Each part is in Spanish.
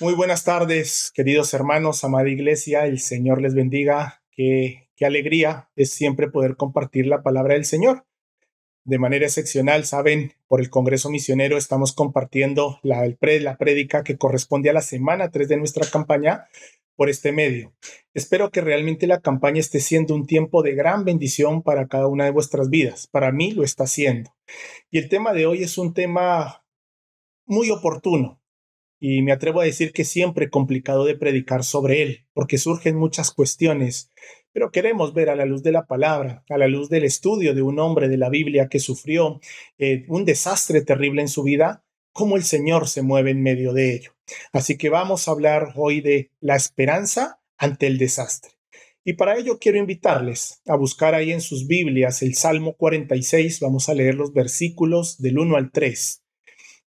Muy buenas tardes, queridos hermanos, amada iglesia, el Señor les bendiga. Qué alegría es siempre poder compartir la palabra del Señor. De manera excepcional, saben, por el Congreso Misionero estamos compartiendo la prédica que corresponde a la semana 3 de nuestra campaña por este medio. Espero que realmente la campaña esté siendo un tiempo de gran bendición para cada una de vuestras vidas. Para mí lo está siendo. Y el tema de hoy es un tema muy oportuno y me atrevo a decir que siempre complicado de predicar sobre él, porque surgen muchas cuestiones, pero queremos ver a la luz de la palabra, a la luz del estudio de un hombre de la Biblia que sufrió un desastre terrible en su vida, cómo el Señor se mueve en medio de ello. Así que vamos a hablar hoy de la esperanza ante el desastre. Y para ello quiero invitarles a buscar ahí en sus Biblias el Salmo 46, vamos a leer los versículos del 1 al 3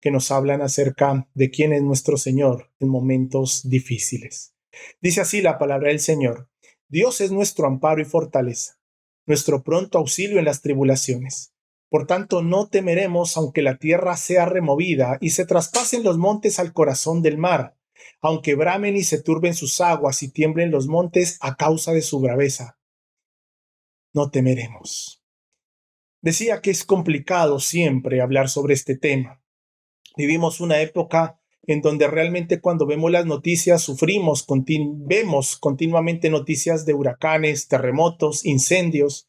que nos hablan acerca de quién es nuestro Señor en momentos difíciles. Dice así la palabra del Señor: Dios es nuestro amparo y fortaleza, nuestro pronto auxilio en las tribulaciones. Por tanto, no temeremos aunque la tierra sea removida y se traspasen los montes al corazón del mar, aunque bramen y se turben sus aguas y tiemblen los montes a causa de su braveza. No temeremos. Decía que es complicado siempre hablar sobre este tema. Vivimos una época en donde realmente cuando vemos las noticias sufrimos, vemos continuamente noticias de huracanes, terremotos, incendios,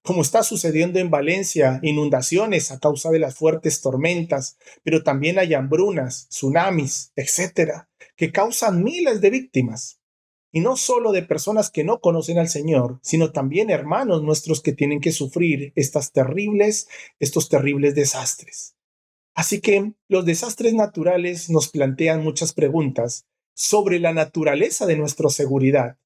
como está sucediendo en Valencia, inundaciones a causa de las fuertes tormentas, pero también hay hambrunas, tsunamis, etcétera, que causan miles de víctimas. Y no solo de personas que no conocen al Señor, sino también hermanos nuestros que tienen que sufrir estos terribles desastres. Así que los desastres naturales nos plantean muchas preguntas sobre la naturaleza de nuestra seguridad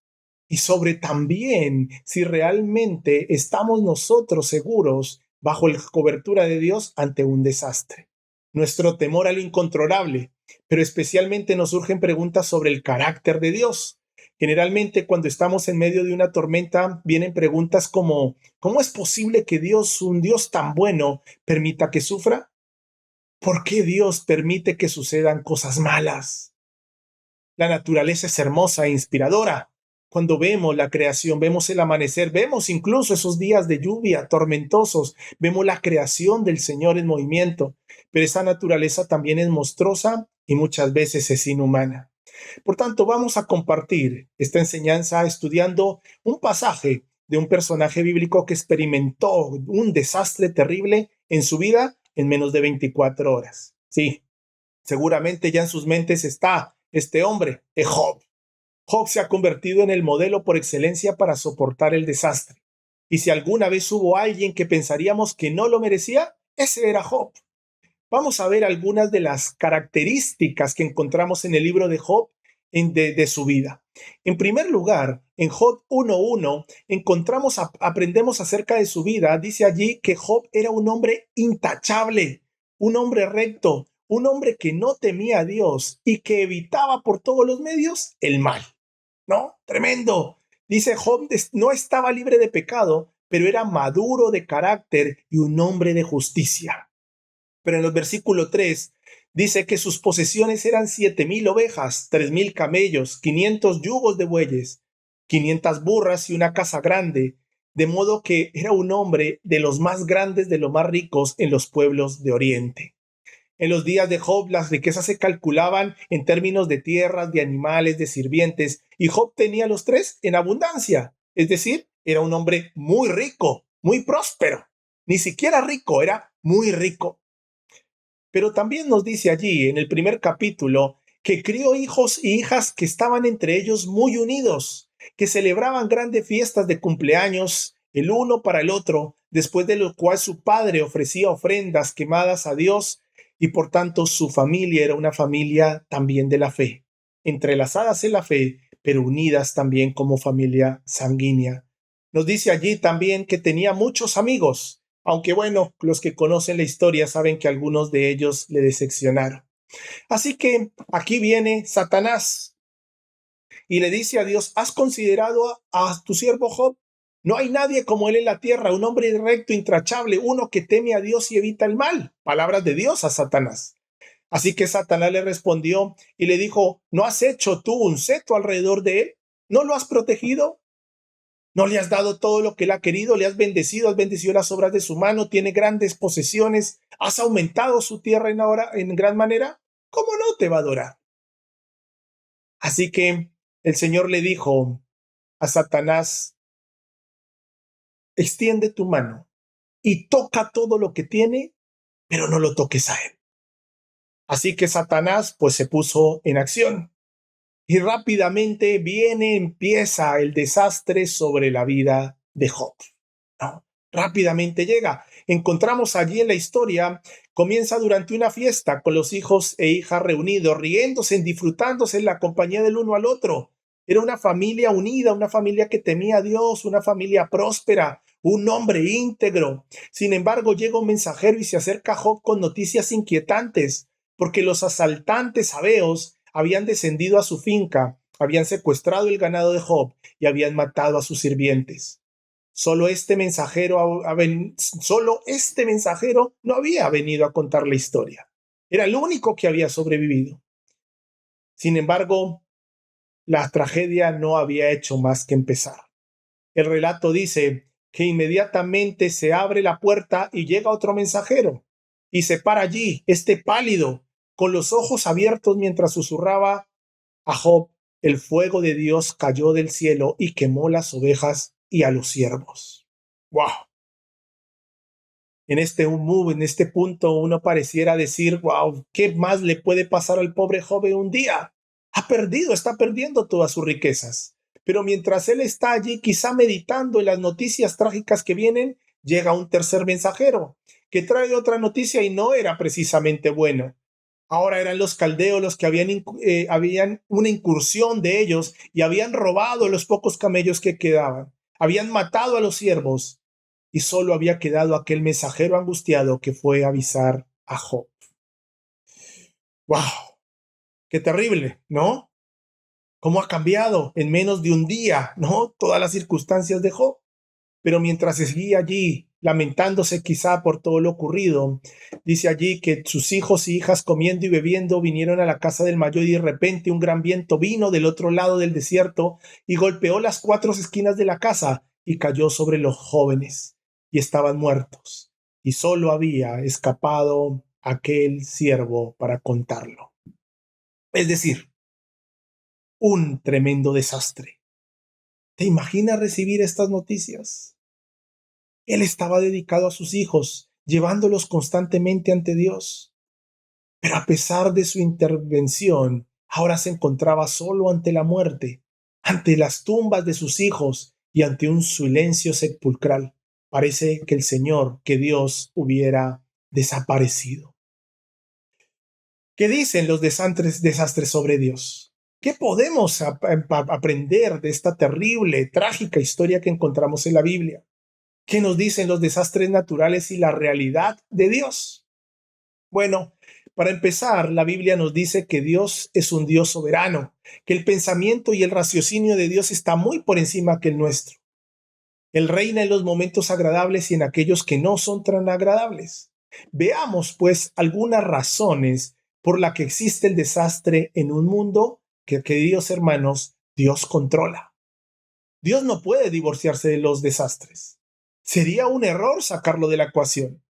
y sobre también si realmente estamos nosotros seguros bajo la cobertura de Dios ante un desastre. Nuestro temor a lo incontrolable, pero especialmente nos surgen preguntas sobre el carácter de Dios. Generalmente cuando estamos en medio de una tormenta vienen preguntas como ¿cómo es posible que Dios, un Dios tan bueno, permita que sufra? ¿Por qué Dios permite que sucedan cosas malas? La naturaleza es hermosa e inspiradora. Cuando vemos la creación, vemos el amanecer, vemos incluso esos días de lluvia tormentosos, vemos la creación del Señor en movimiento, pero esa naturaleza también es monstruosa y muchas veces es inhumana. Por tanto, vamos a compartir esta enseñanza estudiando un pasaje de un personaje bíblico que experimentó un desastre terrible en su vida en menos de 24 horas. Sí, seguramente ya en sus mentes está este hombre, Job. Job se ha convertido en el modelo por excelencia para soportar el desastre. Y si alguna vez hubo alguien que pensaríamos que no lo merecía, ese era Job. Vamos a ver algunas de las características que encontramos en el libro de Job de su vida. En primer lugar, en Job 1.1 aprendemos acerca de su vida. Dice allí que Job era un hombre intachable, un hombre recto, un hombre que no temía a Dios y que evitaba por todos los medios el mal. ¿No? Tremendo. Dice Job no estaba libre de pecado, pero era maduro de carácter y un hombre de justicia. Pero en el versículo 3 dice que sus posesiones eran 7,000 ovejas, 3,000 camellos, 500 yugos de bueyes, 500 burras y una casa grande, de modo que era un hombre de los más grandes, de los más ricos en los pueblos de Oriente. En los días de Job las riquezas se calculaban en términos de tierras, de animales, de sirvientes, y Job tenía los tres en abundancia. Es decir, era un hombre muy rico, muy próspero. Ni siquiera rico, era muy rico. Pero también nos dice allí en el primer capítulo que crió hijos y hijas que estaban entre ellos muy unidos, que celebraban grandes fiestas de cumpleaños el uno para el otro, después de lo cual su padre ofrecía ofrendas quemadas a Dios y por tanto su familia era una familia también de la fe, entrelazadas en la fe, pero unidas también como familia sanguínea. Nos dice allí también que tenía muchos amigos, aunque bueno, los que conocen la historia saben que algunos de ellos le decepcionaron. Así que aquí viene Satanás y le dice a Dios: ¿has considerado a tu siervo Job? No hay nadie como él en la tierra, un hombre recto, intachable, uno que teme a Dios y evita el mal. Palabras de Dios a Satanás. Así que Satanás le respondió y le dijo, ¿no has hecho tú un seto alrededor de él? ¿No lo has protegido? ¿No le has dado todo lo que él ha querido? ¿Le has bendecido las obras de su mano? ¿Tiene grandes posesiones? ¿Has aumentado su tierra en gran manera? ¿Cómo no te va a adorar? Así que el Señor le dijo a Satanás, extiende tu mano y toca todo lo que tiene, pero no lo toques a él. Así que Satanás pues se puso en acción y rápidamente empieza el desastre sobre la vida de Job. ¿No? Rápidamente llega. Encontramos allí en la historia, comienza durante una fiesta con los hijos e hijas reunidos, riéndose, disfrutándose en la compañía del uno al otro. Era una familia unida, una familia que temía a Dios, una familia próspera, un hombre íntegro. Sin embargo, llega un mensajero y se acerca a Job con noticias inquietantes, porque los asaltantes sabeos habían descendido a su finca, habían secuestrado el ganado de Job y habían matado a sus sirvientes. Solo este mensajero no había venido a contar la historia. Era el único que había sobrevivido. Sin embargo, la tragedia no había hecho más que empezar. El relato dice que inmediatamente se abre la puerta y llega otro mensajero y se para allí, pálido, con los ojos abiertos mientras susurraba a Job, el fuego de Dios cayó del cielo y quemó las ovejas y a los siervos. ¡Wow! En este punto uno pareciera decir, wow, ¿qué más le puede pasar al pobre Job un día? Está perdiendo todas sus riquezas. Pero mientras él está allí, quizá meditando en las noticias trágicas que vienen, llega un tercer mensajero que trae otra noticia y no era precisamente bueno. Ahora eran los caldeos los que habían una incursión de ellos y habían robado los pocos camellos que quedaban. Habían matado a los siervos y solo había quedado aquel mensajero angustiado que fue a avisar a Job. ¡Wow! ¡Qué terrible! ¿No? ¿Cómo ha cambiado en menos de un día, ¿no? Todas las circunstancias de Job. Pero mientras seguía allí, lamentándose quizá por todo lo ocurrido, dice allí que sus hijos y hijas comiendo y bebiendo vinieron a la casa del mayor y de repente un gran viento vino del otro lado del desierto y golpeó las 4 esquinas de la casa y cayó sobre los jóvenes y estaban muertos y solo había escapado aquel siervo para contarlo. Es decir, un tremendo desastre. ¿Te imaginas recibir estas noticias? Él estaba dedicado a sus hijos, llevándolos constantemente ante Dios. Pero a pesar de su intervención, ahora se encontraba solo ante la muerte, ante las tumbas de sus hijos y ante un silencio sepulcral. Parece que el Señor, que Dios hubiera desaparecido. ¿Qué dicen los desastres sobre Dios? ¿Qué podemos aprender de esta terrible, trágica historia que encontramos en la Biblia? ¿Qué nos dicen los desastres naturales y la realidad de Dios? Bueno, para empezar, la Biblia nos dice que Dios es un Dios soberano, que el pensamiento y el raciocinio de Dios está muy por encima que el nuestro. Él reina en los momentos agradables y en aquellos que no son tan agradables. Veamos, pues, algunas razones por las que existe el desastre en un mundo que, queridos hermanos, Dios controla. Dios no puede divorciarse de los desastres. Sería un error sacarlo de la ecuación.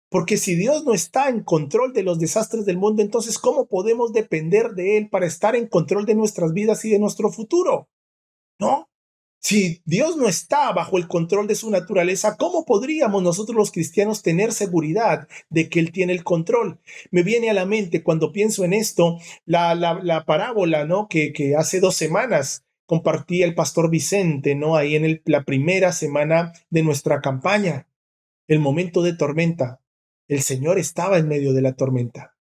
Porque si Dios no está en control de los desastres del mundo, entonces ¿cómo podemos depender de Él para estar en control de nuestras vidas y de nuestro futuro? ¿No? Si Dios no está bajo el control de su naturaleza, ¿cómo podríamos nosotros los cristianos tener seguridad de que Él tiene el control? Me viene a la mente cuando pienso en esto, la parábola, ¿no? que hace 2 semanas compartía el pastor Vicente, ¿no? Ahí en la primera semana de nuestra campaña, el momento de tormenta. El Señor estaba en medio de la tormenta.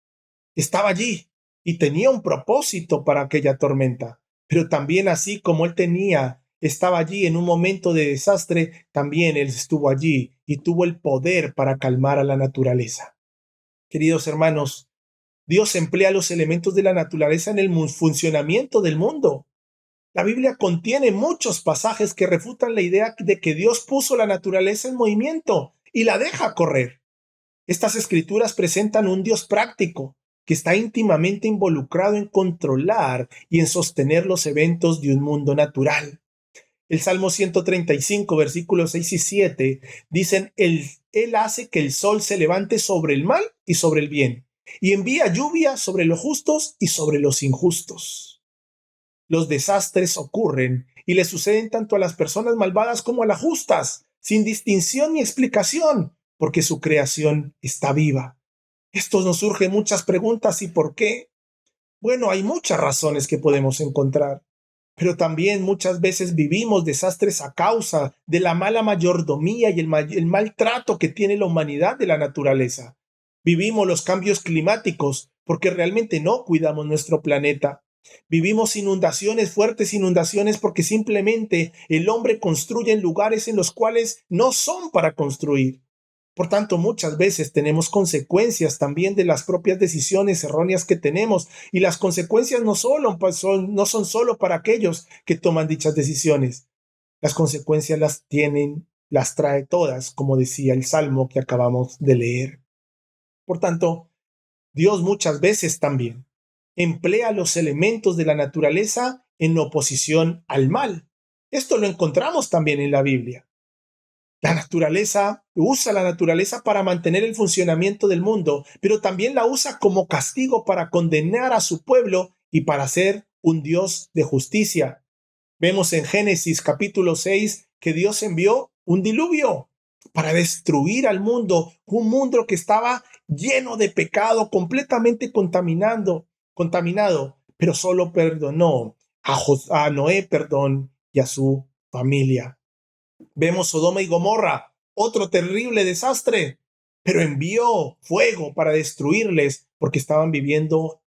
Estaba allí y tenía un propósito para aquella tormenta. Pero también así como estaba allí en un momento de desastre, también Él estuvo allí y tuvo el poder para calmar a la naturaleza. Queridos hermanos, Dios emplea los elementos de la naturaleza en el funcionamiento del mundo. La Biblia contiene muchos pasajes que refutan la idea de que Dios puso la naturaleza en movimiento y la deja correr. Estas escrituras presentan un Dios práctico que está íntimamente involucrado en controlar y en sostener los eventos de un mundo natural. El Salmo 135, versículos 6 y 7, dicen, Él hace que el sol se levante sobre el mal y sobre el bien, y envía lluvia sobre los justos y sobre los injustos. Los desastres ocurren y le suceden tanto a las personas malvadas como a las justas, sin distinción ni explicación, porque su creación está viva. Esto nos surge muchas preguntas. ¿Y por qué? Bueno, hay muchas razones que podemos encontrar, pero también muchas veces vivimos desastres a causa de la mala mayordomía y el maltrato que tiene la humanidad de la naturaleza. Vivimos los cambios climáticos porque realmente no cuidamos nuestro planeta. Vivimos inundaciones, fuertes inundaciones, porque simplemente el hombre construye en lugares en los cuales no son para construir. Por tanto, muchas veces tenemos consecuencias también de las propias decisiones erróneas que tenemos, y las consecuencias no son solo para aquellos que toman dichas decisiones. Las consecuencias las trae todas, como decía el Salmo que acabamos de leer. Por tanto, Dios muchas veces también emplea los elementos de la naturaleza en oposición al mal. Esto lo encontramos también en la Biblia. Usa la naturaleza para mantener el funcionamiento del mundo, pero también la usa como castigo para condenar a su pueblo y para ser un Dios de justicia. Vemos en Génesis capítulo 6 que Dios envió un diluvio para destruir al mundo, un mundo que estaba lleno de pecado, completamente contaminado, pero solo perdonó a Noé, y a su familia. Vemos Sodoma y Gomorra, otro terrible desastre, pero envió fuego para destruirles porque estaban viviendo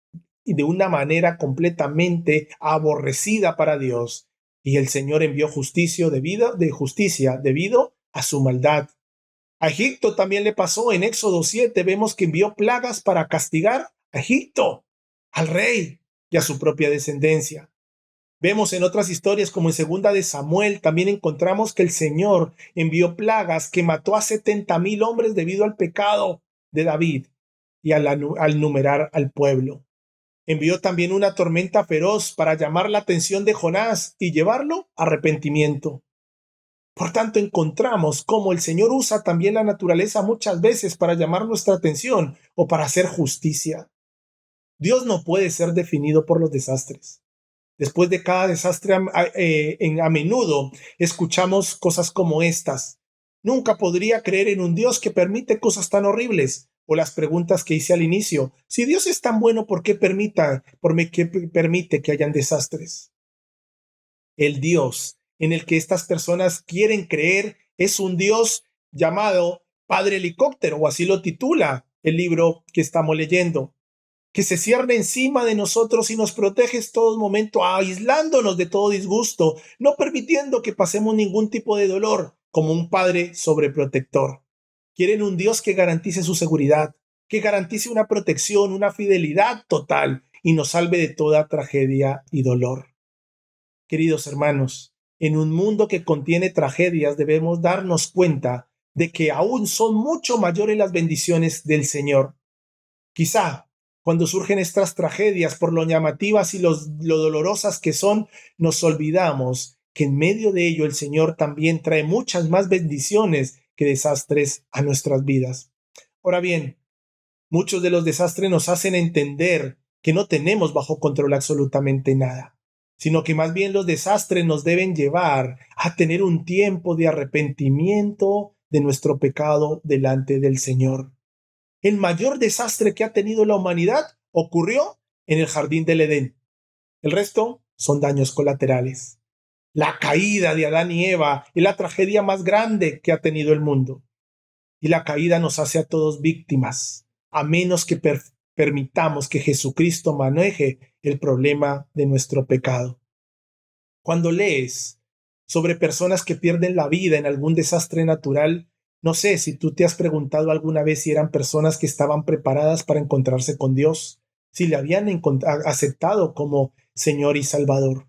de una manera completamente aborrecida para Dios. Y el Señor envió justicia debido a su maldad. A Egipto también le pasó. En Éxodo 7 vemos que envió plagas para castigar a Egipto, al rey y a su propia descendencia. Vemos en otras historias, como en segunda de Samuel, también encontramos que el Señor envió plagas que mató a 70,000 hombres debido al pecado de David y al numerar al pueblo. Envió también una tormenta feroz para llamar la atención de Jonás y llevarlo a arrepentimiento. Por tanto, encontramos cómo el Señor usa también la naturaleza muchas veces para llamar nuestra atención o para hacer justicia. Dios no puede ser definido por los desastres. Después de cada desastre, a menudo escuchamos cosas como estas. Nunca podría creer en un Dios que permite cosas tan horribles. O las preguntas que hice al inicio. Si Dios es tan bueno, ¿por qué permite que hayan desastres? El Dios en el que estas personas quieren creer es un Dios llamado Padre Helicóptero, o así lo titula el libro que estamos leyendo, que se cierne encima de nosotros y nos protege en todo momento, aislándonos de todo disgusto, no permitiendo que pasemos ningún tipo de dolor, como un padre sobreprotector. Quieren un Dios que garantice su seguridad, que garantice una protección, una fidelidad total y nos salve de toda tragedia y dolor. Queridos hermanos, en un mundo que contiene tragedias debemos darnos cuenta de que aún son mucho mayores las bendiciones del Señor. Quizá cuando surgen estas tragedias, por lo llamativas y lo dolorosas que son, nos olvidamos que en medio de ello el Señor también trae muchas más bendiciones que desastres a nuestras vidas. Ahora bien, muchos de los desastres nos hacen entender que no tenemos bajo control absolutamente nada, sino que más bien los desastres nos deben llevar a tener un tiempo de arrepentimiento de nuestro pecado delante del Señor. El mayor desastre que ha tenido la humanidad ocurrió en el jardín del Edén. El resto son daños colaterales. La caída de Adán y Eva es la tragedia más grande que ha tenido el mundo. Y la caída nos hace a todos víctimas, a menos que permitamos que Jesucristo maneje el problema de nuestro pecado. Cuando lees sobre personas que pierden la vida en algún desastre natural, no sé si tú te has preguntado alguna vez si eran personas que estaban preparadas para encontrarse con Dios, si le habían aceptado como Señor y Salvador.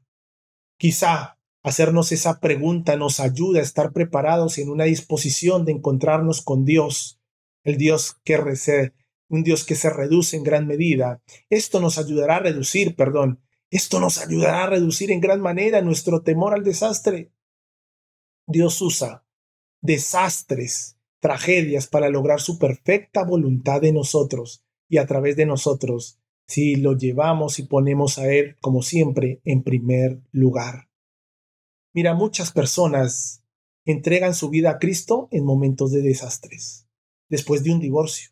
Quizá hacernos esa pregunta nos ayuda a estar preparados y en una disposición de encontrarnos con Dios, el Dios que un Dios que se reduce en gran medida. Esto nos ayudará a reducir, esto nos ayudará a reducir en gran manera nuestro temor al desastre. Dios usa desastres, tragedias para lograr su perfecta voluntad de nosotros y a través de nosotros, si lo llevamos y ponemos a Él, como siempre, en primer lugar. Mira, muchas personas entregan su vida a Cristo en momentos de desastres, después de un divorcio,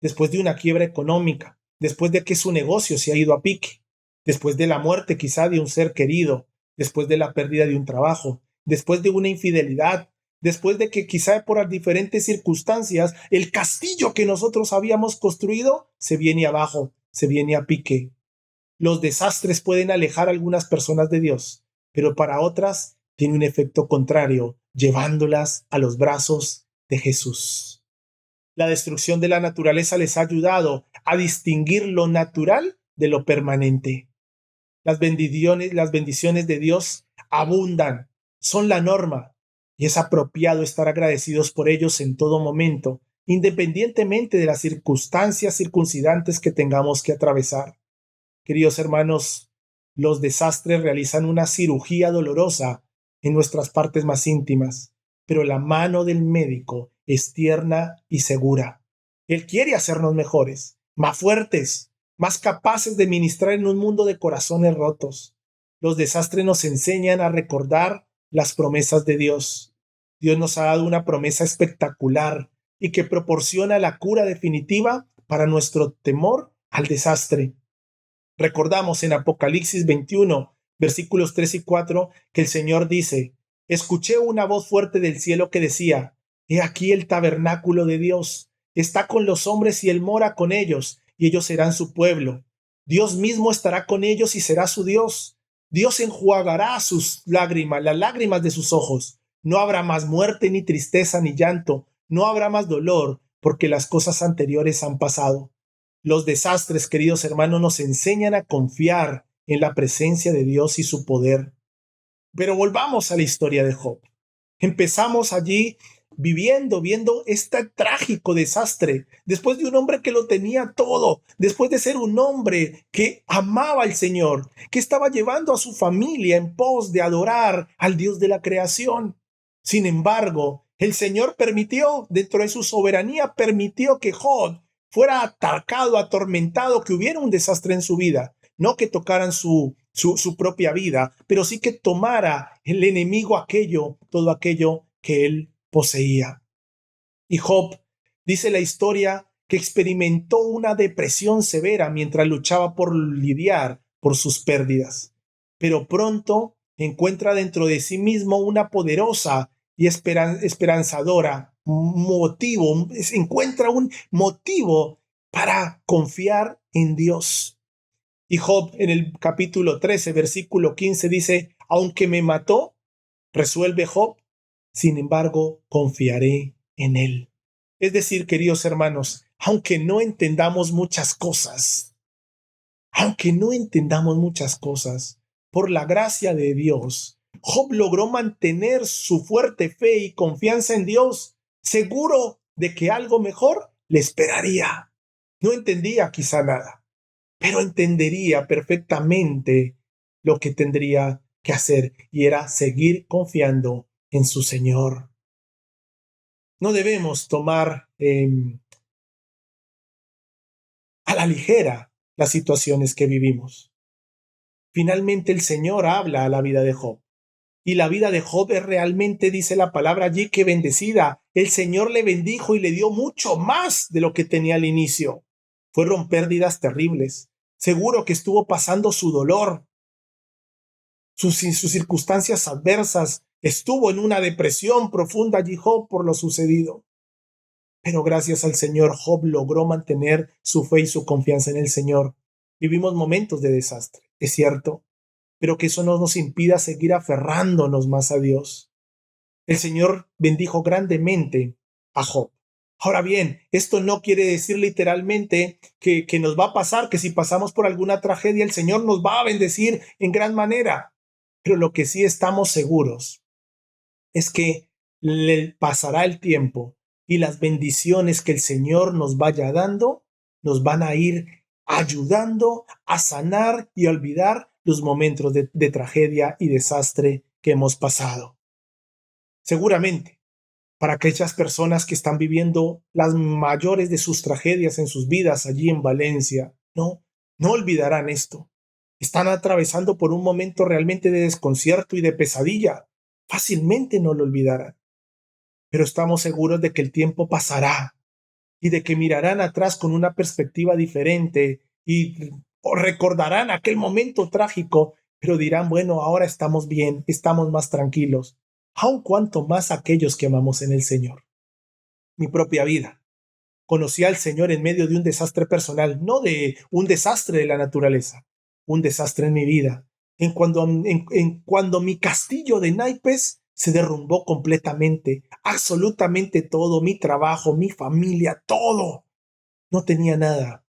después de una quiebra económica, después de que su negocio se ha ido a pique, después de la muerte quizá de un ser querido, después de la pérdida de un trabajo, después de una infidelidad, después de que quizá por las diferentes circunstancias el castillo que nosotros habíamos construido se viene abajo, se viene a pique. Los desastres pueden alejar a algunas personas de Dios, pero para otras tiene un efecto contrario, llevándolas a los brazos de Jesús. La destrucción de la naturaleza les ha ayudado a distinguir lo natural de lo permanente. Las bendiciones de Dios abundan, son la norma, y es apropiado estar agradecidos por ellos en todo momento, independientemente de las circunstancias circuncidantes que tengamos que atravesar. Queridos hermanos, los desastres realizan una cirugía dolorosa en nuestras partes más íntimas, pero la mano del médico es tierna y segura. Él quiere hacernos mejores, más fuertes, más capaces de ministrar en un mundo de corazones rotos. Los desastres nos enseñan a recordar las promesas de Dios. Dios nos ha dado una promesa espectacular y que proporciona la cura definitiva para nuestro temor al desastre. Recordamos en Apocalipsis 21, versículos 3 y 4, que el Señor dice: escuché una voz fuerte del cielo que decía: he aquí el tabernáculo de Dios, está con los hombres y Él mora con ellos, y ellos serán su pueblo. Dios mismo estará con ellos y será su Dios. Dios enjuagará sus lágrimas, las lágrimas de sus ojos. No habrá más muerte, ni tristeza, ni llanto. No habrá más dolor, porque las cosas anteriores han pasado. Los desastres, queridos hermanos, nos enseñan a confiar en la presencia de Dios y su poder. Pero volvamos a la historia de Job. Empezamos allí viendo este trágico desastre, después de un hombre que lo tenía todo, después de ser un hombre que amaba al Señor, que estaba llevando a su familia en pos de adorar al Dios de la creación. Sin embargo, el Señor permitió, dentro de su soberanía, permitió que Job fuera atacado, atormentado, que hubiera un desastre en su vida, no que tocaran su propia vida, pero sí que tomara el enemigo todo aquello que él poseía. Y Job, dice la historia, que experimentó una depresión severa mientras luchaba por lidiar por sus pérdidas, pero pronto encuentra dentro de sí mismo una poderosa y esperanzadora motivo, encuentra un motivo para confiar en Dios. Y Job en el capítulo 13, versículo 15 dice: aunque me mató, resuelve Job, sin embargo, confiaré en él. Es decir, queridos hermanos, aunque no entendamos muchas cosas, por la gracia de Dios, Job logró mantener su fuerte fe y confianza en Dios, seguro de que algo mejor le esperaría. No entendía quizá nada, pero entendería perfectamente lo que tendría que hacer, y era seguir confiando en su Señor. No debemos tomar a la ligera las situaciones que vivimos. Finalmente el Señor habla a la vida de Job. Y la vida de Job es realmente, dice la palabra allí, que bendecida. El Señor le bendijo y le dio mucho más de lo que tenía al inicio. Fueron pérdidas terribles. Seguro que estuvo pasando su dolor, sus circunstancias adversas. Estuvo en una depresión profunda allí Job por lo sucedido. Pero gracias al Señor, Job logró mantener su fe y su confianza en el Señor. Vivimos momentos de desastre, es cierto, pero que eso no nos impida seguir aferrándonos más a Dios. El Señor bendijo grandemente a Job. Ahora bien, esto no quiere decir literalmente que nos va a pasar, que si pasamos por alguna tragedia, el Señor nos va a bendecir en gran manera. Pero lo que sí estamos seguros es que le pasará el tiempo y las bendiciones que el Señor nos vaya dando nos van a ir ayudando a sanar y a olvidar los momentos de tragedia y desastre que hemos pasado. Seguramente, para aquellas personas que están viviendo las mayores de sus tragedias en sus vidas allí en Valencia, no olvidarán esto. Están atravesando por un momento realmente de desconcierto y de pesadilla. Fácilmente no lo olvidarán. Pero estamos seguros de que el tiempo pasará y de que mirarán atrás con una perspectiva diferente y o recordarán aquel momento trágico, pero dirán, bueno, ahora estamos bien, estamos más tranquilos, aun cuanto más aquellos que amamos en el Señor. Mi propia vida. Conocí al Señor en medio de un desastre personal, no de un desastre de la naturaleza, un desastre en mi vida, en cuando mi castillo de naipes se derrumbó completamente, absolutamente todo, mi trabajo, mi familia, todo. No tenía nada,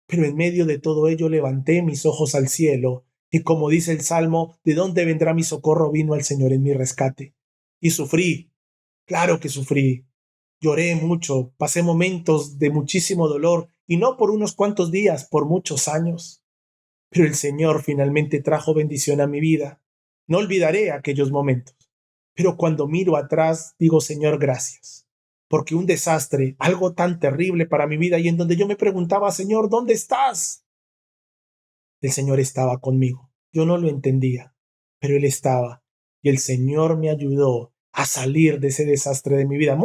pero en medio de todo ello levanté mis ojos al cielo, y como dice el Salmo, ¿de dónde vendrá mi socorro? Vino al Señor en mi rescate. Y sufrí, claro que sufrí, lloré mucho, pasé momentos de muchísimo dolor, y no por unos cuantos días, por muchos años. Pero el Señor finalmente trajo bendición a mi vida. No olvidaré aquellos momentos. Pero cuando miro atrás, digo, Señor, gracias. Porque un desastre, algo tan terrible para mi vida, y en donde yo me preguntaba, Señor, ¿dónde estás? El Señor estaba conmigo. Yo no lo entendía, pero Él estaba. Y el Señor me ayudó a salir de ese desastre de mi vida.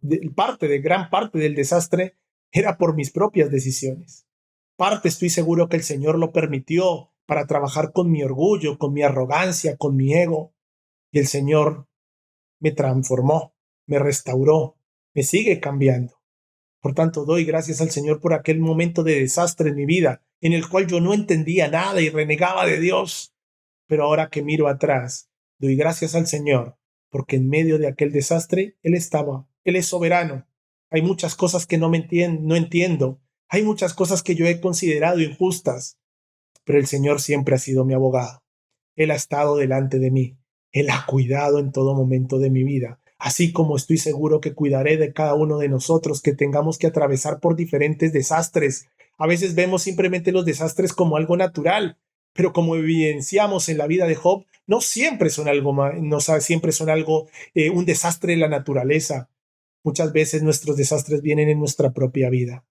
Gran parte del desastre era por mis propias decisiones. Parte estoy seguro que el Señor lo permitió para trabajar con mi orgullo, con mi arrogancia, con mi ego. Y el Señor me transformó, me restauró, me sigue cambiando. Por tanto, doy gracias al Señor por aquel momento de desastre en mi vida, en el cual yo no entendía nada y renegaba de Dios. Pero ahora que miro atrás, doy gracias al Señor, porque en medio de aquel desastre Él estaba. Él es soberano. Hay muchas cosas que no entiendo. Hay muchas cosas que yo he considerado injustas, pero el Señor siempre ha sido mi abogado. Él ha estado delante de mí. Él ha cuidado en todo momento de mi vida, así como estoy seguro que cuidaré de cada uno de nosotros que tengamos que atravesar por diferentes desastres. A veces vemos simplemente los desastres como algo natural, pero como evidenciamos en la vida de Job, no siempre son un desastre de la naturaleza. Muchas veces nuestros desastres vienen en nuestra propia vida.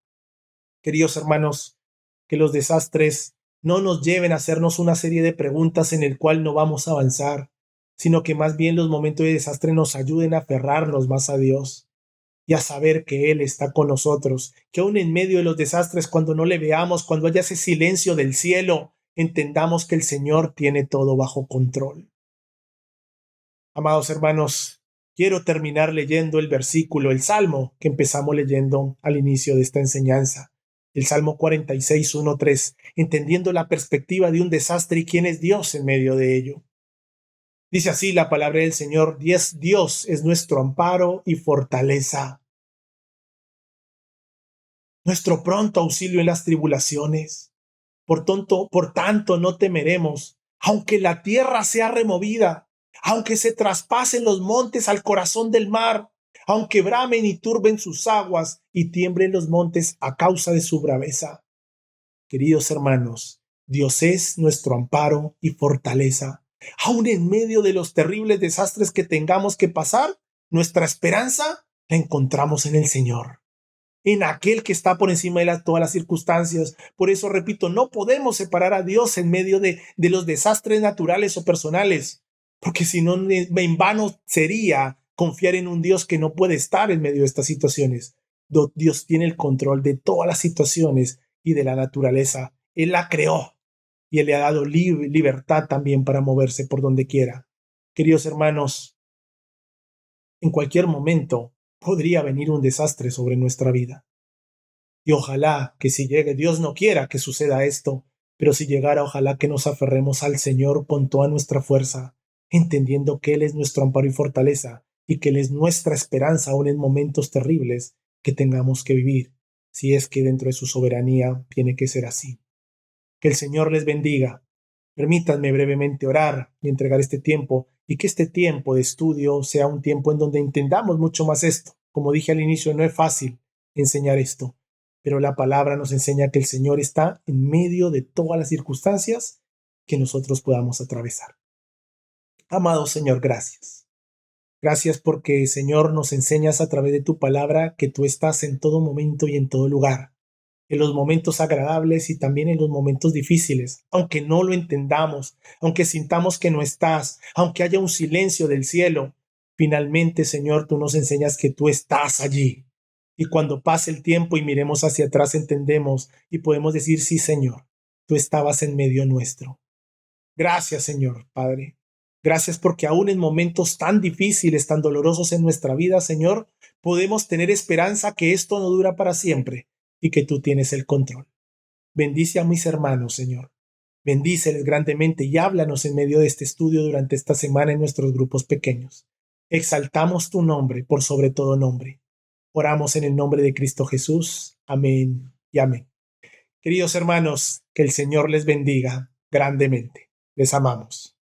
Queridos hermanos, que los desastres no nos lleven a hacernos una serie de preguntas en el cual no vamos a avanzar, sino que más bien los momentos de desastre nos ayuden a aferrarnos más a Dios y a saber que Él está con nosotros, que aún en medio de los desastres, cuando no le veamos, cuando haya ese silencio del cielo, entendamos que el Señor tiene todo bajo control. Amados hermanos, quiero terminar leyendo el salmo que empezamos leyendo al inicio de esta enseñanza. El Salmo 46, 1-3, entendiendo la perspectiva de un desastre y quién es Dios en medio de ello. Dice así la palabra del Señor: Dios es nuestro amparo y fortaleza, nuestro pronto auxilio en las tribulaciones. Por tanto, no temeremos, aunque la tierra sea removida, aunque se traspasen los montes al corazón del mar, aunque bramen y turben sus aguas y tiemblen los montes a causa de su braveza. Queridos hermanos, Dios es nuestro amparo y fortaleza. Aun en medio de los terribles desastres que tengamos que pasar, nuestra esperanza la encontramos en el Señor, en aquel que está por encima de todas las circunstancias. Por eso, repito, no podemos separar a Dios en medio de los desastres naturales o personales, porque si no, en vano sería confiar en un Dios que no puede estar en medio de estas situaciones. Dios tiene el control de todas las situaciones y de la naturaleza. Él la creó y Él le ha dado libertad también para moverse por donde quiera. Queridos hermanos, en cualquier momento podría venir un desastre sobre nuestra vida. Y ojalá que si llegue, Dios no quiera que suceda esto, pero si llegara, ojalá que nos aferremos al Señor con toda nuestra fuerza, entendiendo que Él es nuestro amparo y fortaleza, y que Él es nuestra esperanza aún en momentos terribles que tengamos que vivir, si es que dentro de su soberanía tiene que ser así. Que el Señor les bendiga. Permítanme brevemente orar y entregar este tiempo, y que este tiempo de estudio sea un tiempo en donde entendamos mucho más esto. Como dije al inicio, no es fácil enseñar esto, pero la palabra nos enseña que el Señor está en medio de todas las circunstancias que nosotros podamos atravesar. Amado Señor, gracias. Gracias porque, Señor, nos enseñas a través de tu palabra que tú estás en todo momento y en todo lugar, en los momentos agradables y también en los momentos difíciles, aunque no lo entendamos, aunque sintamos que no estás, aunque haya un silencio del cielo. Finalmente, Señor, tú nos enseñas que tú estás allí. Y cuando pase el tiempo y miremos hacia atrás, entendemos y podemos decir, sí, Señor, tú estabas en medio nuestro. Gracias, Señor, Padre. Gracias porque aún en momentos tan difíciles, tan dolorosos en nuestra vida, Señor, podemos tener esperanza que esto no dura para siempre y que tú tienes el control. Bendice a mis hermanos, Señor. Bendíceles grandemente y háblanos en medio de este estudio durante esta semana en nuestros grupos pequeños. Exaltamos tu nombre por sobre todo nombre. Oramos en el nombre de Cristo Jesús. Amén y amén. Queridos hermanos, que el Señor les bendiga grandemente. Les amamos.